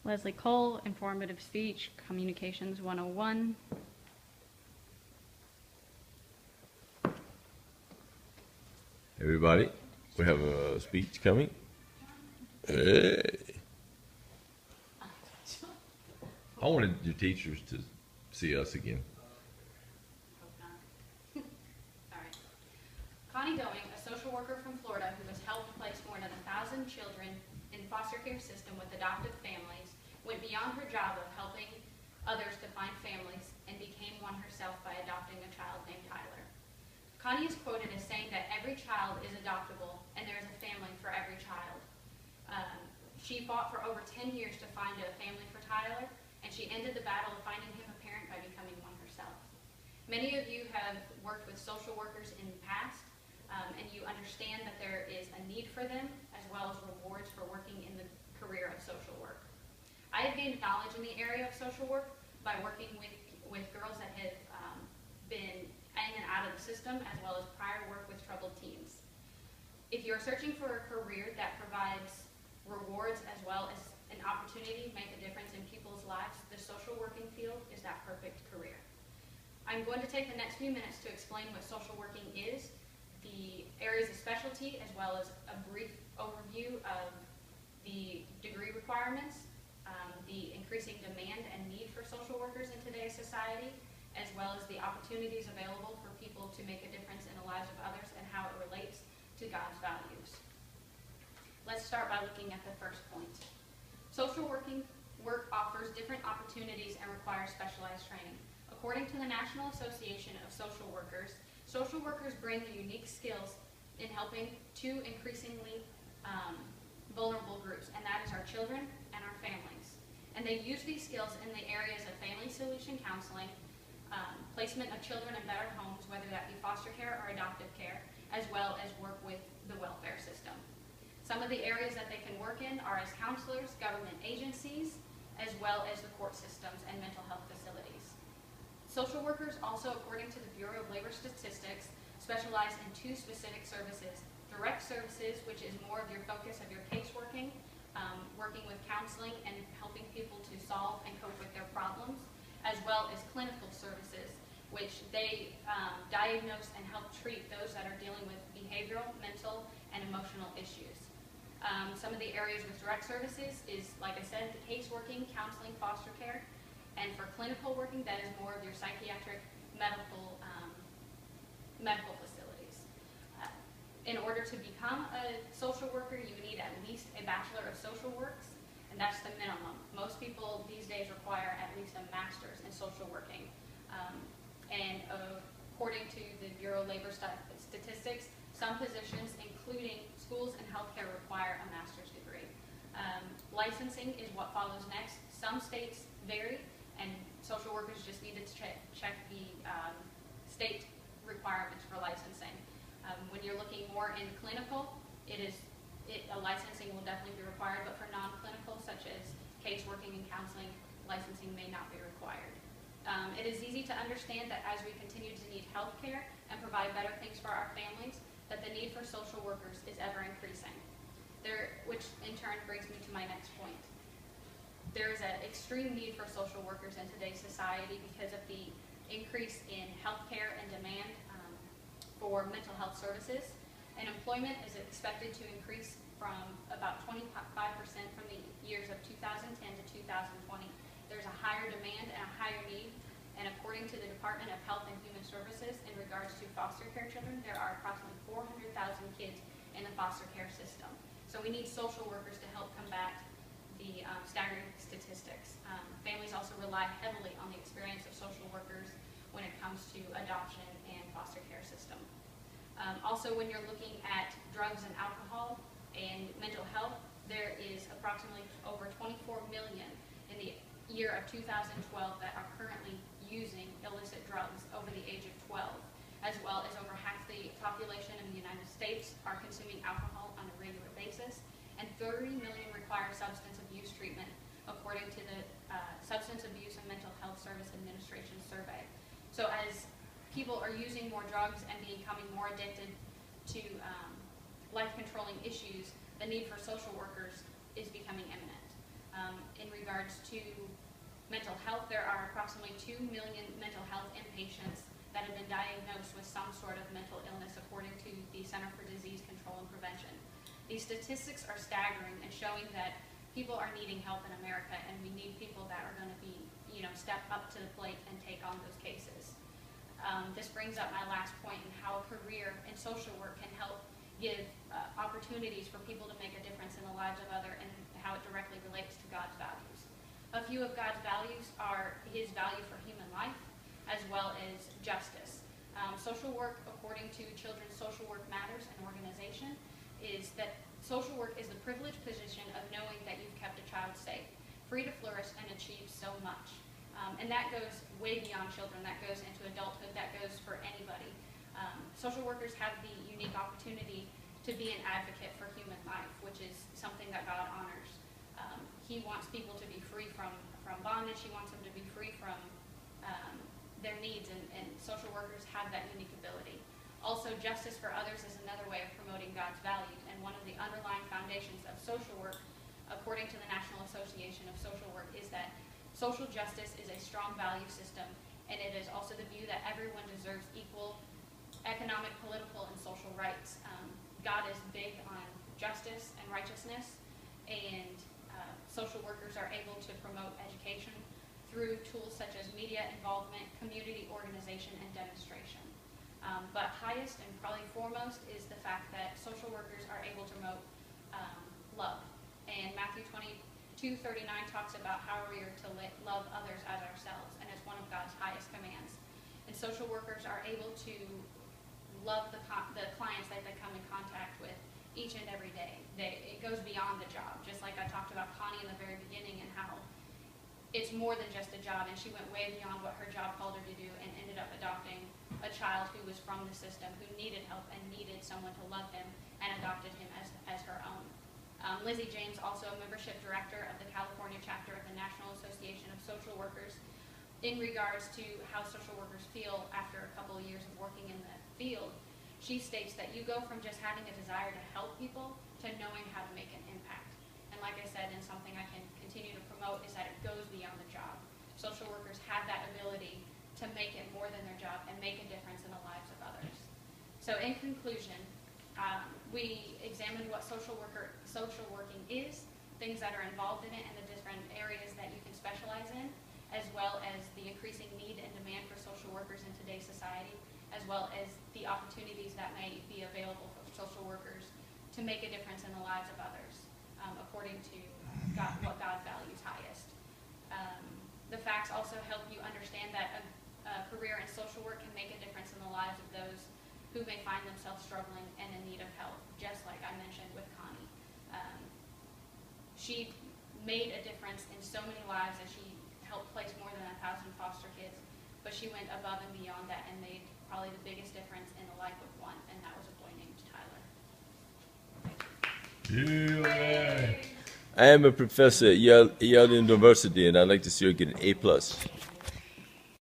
Leslie Cole, Informative Speech, Communications 101. Everybody, we have a speech coming. Hey. I wanted your teachers to see us again. Sorry. Connie Going, a social worker from Florida who has helped place more than 1,000 children in the foster care system with adoptive families, went beyond her job of helping others to find families and became one herself by adopting a child named Tyler. Connie is quoted as saying that every child is adoptable and there is a family for every child. She fought for over 10 years to find a family for Tyler, and she ended the battle of finding him a parent by becoming one herself. Many of you have worked with social workers in the past, and you understand that there is a need for them as well as rewards for working in the career of social work. I have gained knowledge in the area of social work by working with girls that have been in and out of the system, as well as prior work with troubled teens. If you're searching for a career that provides rewards as well as an opportunity to make a difference in people's lives, the social working field is that perfect career. I'm going to take the next few minutes to explain what social working is, the areas of specialty, as well as a brief overview of the degree requirements, the increasing demand and need for social workers in today's society, as well as the opportunities available for people to make a difference in the lives of others and how it relates to God's values. Let's start by looking at the first point. Social work offers different opportunities and requires specialized training. According to the National Association of Social Workers bring the unique skills in helping two increasingly vulnerable groups, and that is our children and our families. And they use these skills in the areas of family solution counseling, placement of children in better homes, whether that be foster care or adoptive care, as well as work with the welfare system. Some of the areas that they can work in are as counselors, government agencies, as well as the court systems and mental health facilities. Social workers also, according to the Bureau of Labor Statistics, specialize in two specific services: direct services, which is more of your focus of your caseworking, working with counseling and helping people to solve and cope with their problems, as well as clinical services, which they diagnose and help treat those that are dealing with behavioral, mental, and emotional issues. Some of the areas with direct services is, like I said, the caseworking, counseling, foster care, and for clinical working, that is more of your psychiatric, medical facilities. In order to become a social worker, you need at least a Bachelor of Social Works, and that's the minimum. Most people these days require at least a master's in social working. And according to the Bureau of Labor Statistics, some positions, including schools and healthcare, require a master's degree. Licensing is what follows next. Some states vary, and social workers just needed to check the state requirements for licensing. When you're looking more in clinical, a licensing will definitely be required, but for non-clinical, such as caseworking and counseling, licensing may not be required. It is easy to understand that as we continue to need health care and provide better things for our families, that the need for social workers is ever increasing. Which in turn brings me to my next point. There is an extreme need for social workers in today's society because of the increase in healthcare and demand for mental health services. And employment is expected to increase from about 25% from the years of 2010 to 2020. There's a higher demand and a higher need, and according to the Department of Health and Human Services, in regards to foster care children, there are approximately 400,000 kids in the foster care system. So we need social workers to help combat the staggering statistics. Families also rely heavily on the experience of social workers when it comes to adoption and foster care system. Also, when you're looking at drugs and alcohol and mental health, there is approximately over 24 million in the year of 2012 that are currently using illicit drugs over the age of 12, as well as over half the population in the United States are consuming alcohol on a regular basis, and 30 million require substance abuse treatment, according to the Substance Abuse and Mental Health Service Administration survey. So as people are using more drugs and becoming more addicted to life-controlling issues, the need for social workers is becoming imminent. In regard regards to mental health, there are approximately 2 million mental health inpatients that have been diagnosed with some sort of mental illness, according to the Center for Disease Control and Prevention. These statistics are staggering and showing that people are needing help in America, and we need people that are going to be, step up to the plate and take on those cases. This brings up my last point in how a career in social work can help give opportunities for people to make a difference in the lives of others, and how it directly relates to God's values. A few of God's values are his value for human life, as well as justice. Social work, according to Children's Social Work Matters, an organization, is that social work is the privileged position of knowing that you've kept a child safe, free to flourish and achieve so much. And that goes way beyond children. That goes into adulthood. That goes for anybody. Social workers have the unique opportunity to be an advocate for human life, which is something that God honors. He wants people to be free from bondage. He wants them to be free from their needs, and social workers have that unique ability. Also, justice for others is another way of promoting God's values, and one of the underlying foundations of social work, according to the National Association of Social Work, is that social justice is a strong value system, and it is also the view that everyone deserves equal economic, political, and social rights. God is big on justice and righteousness, and social workers are able to promote education through tools such as media involvement, community organization, and demonstration. But highest and probably foremost is the fact that social workers are able to promote love. And Matthew 22:39 talks about how we are to love others as ourselves, and it's one of God's highest commands. And social workers are able to love the clients that they come in contact with each and every day. It goes beyond the job, just like I talked about Connie in the very beginning, and how it's more than just a job, and she went way beyond what her job called her to do and ended up adopting a child who was from the system, who needed help and needed someone to love him, and adopted him as her own. Lizzie James, also a membership director of the California chapter of the National Association of Social Workers, in regards to how social workers feel after a couple of years of working in the field, she states that you go from just having a desire to help people to knowing how to make an impact. And like I said, and something I can continue to promote, is that it goes beyond the job. Social workers have that ability to make it more than their job and make a difference in the lives of others. So in conclusion, we examined what social working is, things that are involved in it, and the different areas that you can specialize in, as well as the increasing need and demand for social workers in today's society, as well as the opportunities that may be available for social workers to make a difference in the lives of others, according to what God values highest. The facts also help you understand that a career in social work can make a difference in the lives of those who may find themselves struggling and in need of help, just like I mentioned with Connie. She made a difference in so many lives as she helped place more than 1,000 foster kids, but she went above and beyond that and made probably the biggest difference in the life of one, and that was a boy named Tyler. Yeah. I am a professor at Yale University, and I'd like to see her get an A+.